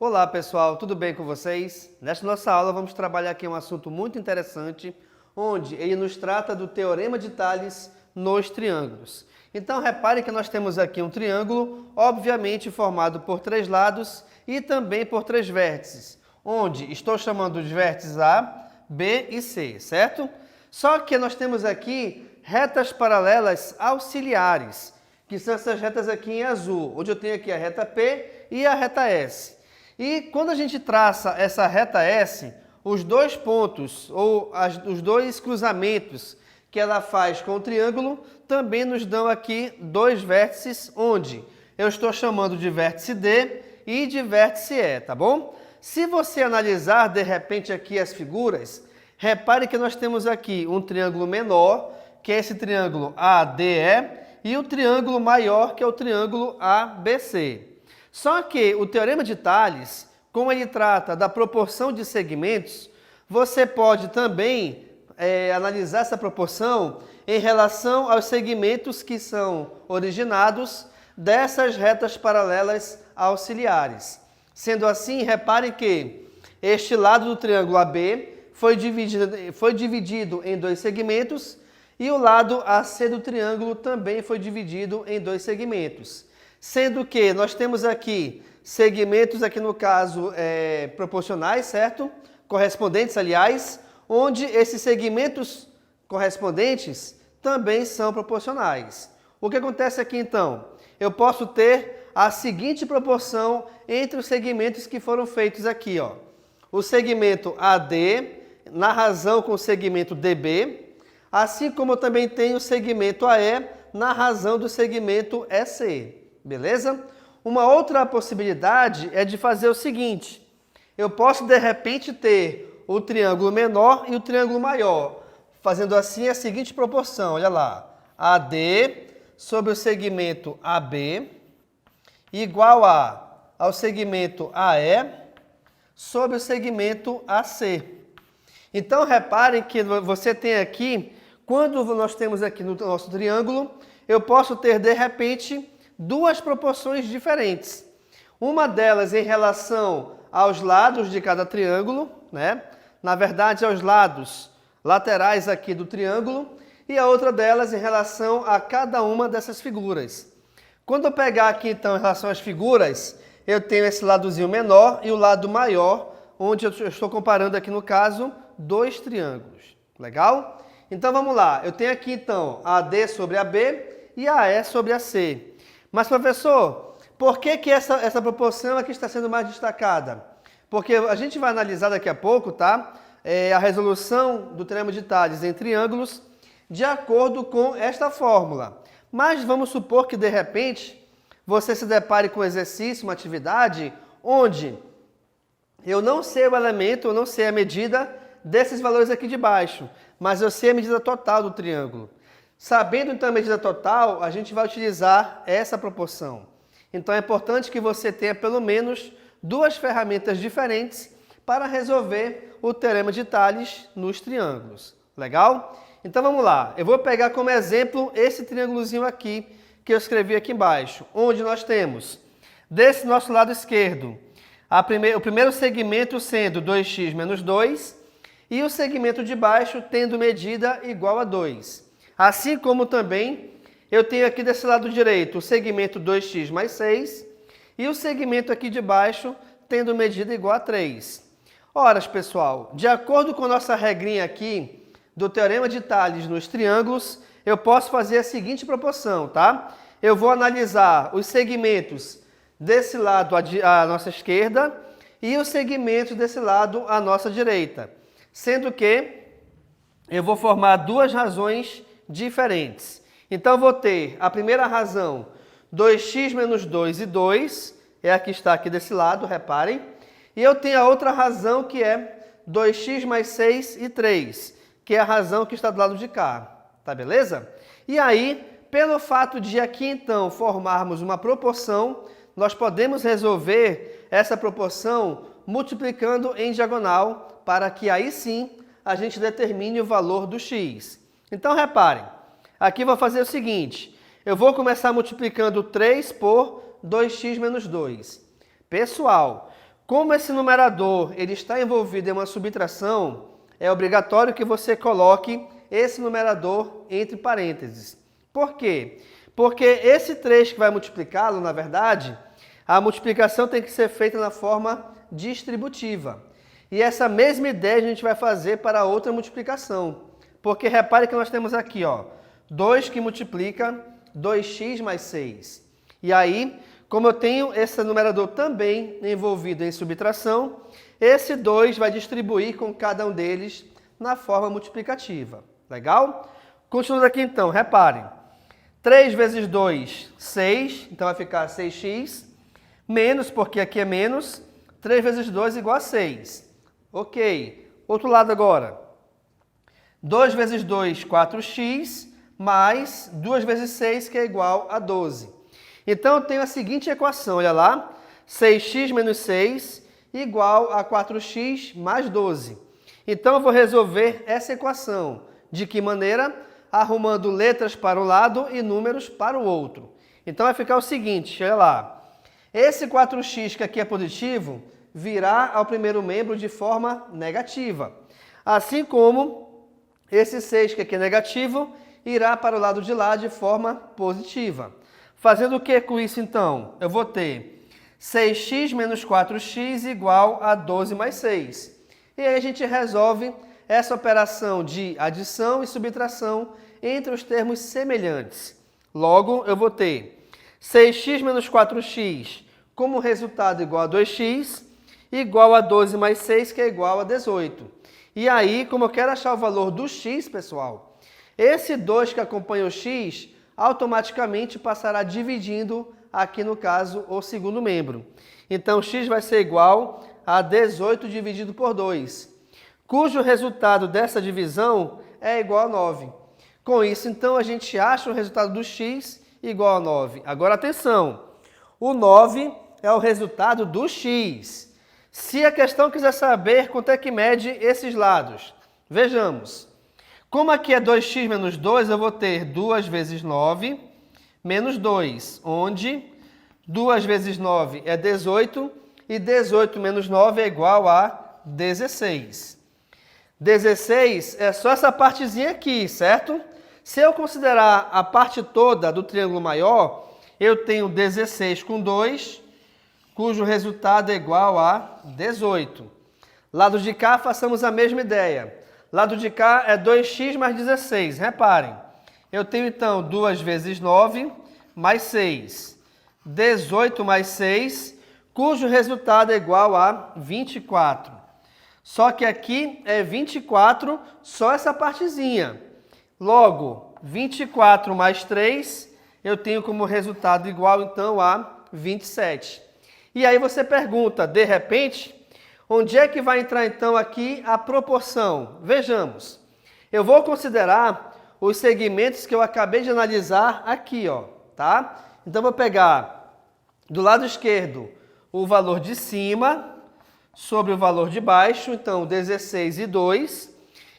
Olá pessoal, tudo bem com vocês? Nesta nossa aula vamos trabalhar aqui um assunto muito interessante, onde ele nos trata do Teorema de Tales nos triângulos. Então repare que nós temos aqui um triângulo, obviamente formado por três lados e também por três vértices, onde estou chamando de vértices A, B e C, certo? Só que nós temos aqui retas paralelas auxiliares, que são essas retas aqui em azul, onde eu tenho aqui a reta P e a reta S. E quando a gente traça essa reta S, os dois pontos, ou os dois cruzamentos que ela faz com o triângulo, também nos dão aqui dois vértices, onde eu estou chamando de vértice D e de vértice E, tá bom? Se você analisar, de repente, aqui as figuras, repare que nós temos aqui um triângulo menor, que é esse triângulo ADE, e o triângulo maior, que é o triângulo ABC. Só que o Teorema de Tales, como ele trata da proporção de segmentos, você pode também analisar essa proporção em relação aos segmentos que são originados dessas retas paralelas auxiliares. Sendo assim, reparem que este lado do triângulo AB foi dividido em dois segmentos e o lado AC do triângulo também foi dividido em dois segmentos. Sendo que nós temos aqui segmentos, aqui no caso, proporcionais, certo? Correspondentes, aliás, onde esses segmentos correspondentes também são proporcionais. O que acontece aqui, então? Eu posso ter a seguinte proporção entre os segmentos que foram feitos aqui, ó. O segmento AD, na razão com o segmento DB, assim como eu também tenho o segmento AE, na razão do segmento EC. Beleza? Uma outra possibilidade é de fazer o seguinte. Eu posso, de repente, ter o triângulo menor e o triângulo maior, fazendo assim a seguinte proporção. Olha lá. AD sobre o segmento AB igual ao segmento AE sobre o segmento AC. Então, reparem que você tem aqui, quando nós temos aqui no nosso triângulo, eu posso ter, de repente, duas proporções diferentes. Uma delas em relação aos lados de cada triângulo, né? Na verdade, aos lados laterais aqui do triângulo, e a outra delas em relação a cada uma dessas figuras. Quando eu pegar aqui, então, em relação às figuras, eu tenho esse ladozinho menor e o lado maior, onde eu estou comparando aqui, no caso, dois triângulos. Legal? Então, vamos lá. Eu tenho aqui, então, a AD sobre a B e a E sobre a C. Mas, professor, por que essa proporção aqui está sendo mais destacada? Porque a gente vai analisar daqui a pouco, tá? A resolução do Teorema de Tales em triângulos de acordo com esta fórmula. Mas vamos supor que, de repente, você se depare com um exercício, uma atividade, onde eu não sei o elemento, eu não sei a medida desses valores aqui de baixo, mas eu sei a medida total do triângulo. Sabendo então a medida total, a gente vai utilizar essa proporção. Então é importante que você tenha pelo menos duas ferramentas diferentes para resolver o Teorema de Tales nos triângulos. Legal? Então vamos lá. Eu vou pegar como exemplo esse triângulozinho aqui que eu escrevi aqui embaixo, onde nós temos, desse nosso lado esquerdo, o primeiro segmento sendo 2x menos 2 e o segmento de baixo tendo medida igual a 2. Assim como também eu tenho aqui desse lado direito o segmento 2x mais 6 e o segmento aqui de baixo tendo medida igual a 3. Ora, pessoal, de acordo com a nossa regrinha aqui do Teorema de Tales nos triângulos, eu posso fazer a seguinte proporção, tá? Eu vou analisar os segmentos desse lado à nossa esquerda e os segmentos desse lado à nossa direita, sendo que eu vou formar duas razões diferentes. Então, eu vou ter a primeira razão, 2x menos 2 e 2, é a que está aqui desse lado, reparem. E eu tenho a outra razão, que é 2x mais 6 e 3, que é a razão que está do lado de cá. Tá beleza? E aí, pelo fato de aqui, então, formarmos uma proporção, nós podemos resolver essa proporção multiplicando em diagonal, para que aí sim a gente determine o valor do x. Então, reparem, aqui eu vou fazer o seguinte, eu vou começar multiplicando 3 por 2x menos 2. Pessoal, Como esse numerador ele está envolvido em uma subtração, é obrigatório que você coloque esse numerador entre parênteses. Por quê? Porque esse 3 que vai multiplicá-lo, na verdade, a multiplicação tem que ser feita na forma distributiva. E essa mesma ideia a gente vai fazer para outra multiplicação. Porque repare que nós temos aqui, ó, 2 que multiplica 2x mais 6. E aí, como eu tenho esse numerador também envolvido em subtração, esse 2 vai distribuir com cada um deles na forma multiplicativa. Legal? Continuando aqui então, reparem. 3 vezes 2, 6, então vai ficar 6x, menos, porque aqui é menos, 3 vezes 2 igual a 6. Ok. Outro lado agora. 2 vezes 2, 4x, mais 2 vezes 6, que é igual a 12. Então, eu tenho a seguinte equação, olha lá, 6x menos 6 igual a 4x mais 12. Então, eu vou resolver essa equação. De que maneira? Arrumando letras para um lado e números para o outro. Então, vai ficar o seguinte, olha lá. Esse 4x, que aqui é positivo, virá ao primeiro membro de forma negativa. Assim como esse 6, que aqui é negativo, irá para o lado de lá de forma positiva. Fazendo o que com isso, então? Eu vou ter 6x menos 4x igual a 12 mais 6. E aí a gente resolve essa operação de adição e subtração entre os termos semelhantes. Logo, eu vou ter 6x menos 4x como resultado igual a 2x, igual a 12 mais 6, que é igual a 18. E aí, como eu quero achar o valor do x, pessoal, esse 2 que acompanha o x, automaticamente passará dividindo, aqui no caso, o segundo membro. Então, x vai ser igual a 18 dividido por 2, cujo resultado dessa divisão é igual a 9. Com isso, então, a gente acha o resultado do x igual a 9. Agora, atenção, o 9 é o resultado do x. Se a questão quiser saber quanto é que mede esses lados, vejamos. Como aqui é 2x menos 2, eu vou ter 2 vezes 9 menos 2, onde 2 vezes 9 é 18 e 18 menos 9 é igual a 16. 16 é só essa partezinha aqui, certo? Se eu considerar a parte toda do triângulo maior, eu tenho 16 com 2, cujo resultado é igual a 18. Lado de cá, façamos a mesma ideia. Lado de cá é 2x mais 16. Reparem, eu tenho então 2 vezes 9 mais 6. 18 mais 6, cujo resultado é igual a 24. Só que aqui é 24, só essa partezinha. Logo, 24 mais 3, eu tenho como resultado igual então a 27. E aí você pergunta, de repente, onde é que vai entrar então aqui a proporção? Vejamos. Eu vou considerar os segmentos que eu acabei de analisar aqui, ó, tá? Então vou pegar do lado esquerdo o valor de cima sobre o valor de baixo, então 16 e 2.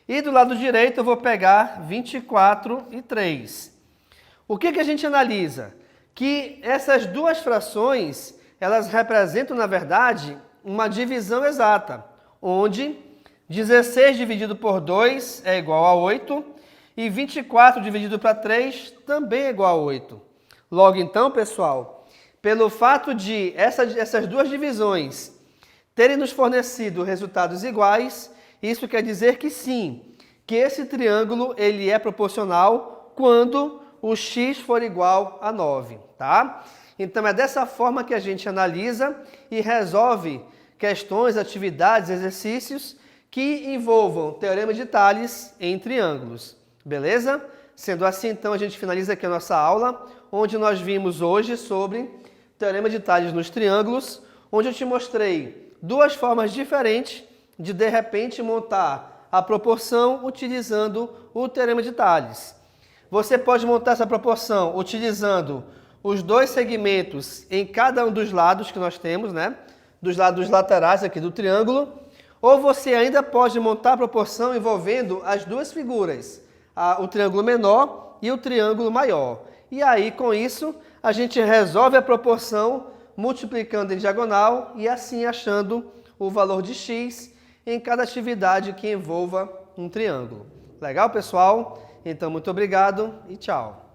E do lado direito eu vou pegar 24 e 3. O que a gente analisa? Que essas duas frações, elas representam, na verdade, uma divisão exata, onde 16 dividido por 2 é igual a 8 e 24 dividido para 3 também é igual a 8. Logo então, pessoal, pelo fato de essas duas divisões terem nos fornecido resultados iguais, isso quer dizer que sim, que esse triângulo ele é proporcional quando o x for igual a 9, tá? Então é dessa forma que a gente analisa e resolve questões, atividades, exercícios que envolvam teorema de Tales em triângulos, beleza? Sendo assim, então, a gente finaliza aqui a nossa aula, onde nós vimos hoje sobre teorema de Tales nos triângulos, onde eu te mostrei duas formas diferentes de repente, montar a proporção utilizando o teorema de Tales. Você pode montar essa proporção utilizando os dois segmentos em cada um dos lados que nós temos, né? Dos lados laterais aqui do triângulo. Ou você ainda pode montar a proporção envolvendo as duas figuras, o triângulo menor e o triângulo maior. E aí, com isso, a gente resolve a proporção multiplicando em diagonal e assim achando o valor de x em cada atividade que envolva um triângulo. Legal, pessoal? Então, muito obrigado e tchau!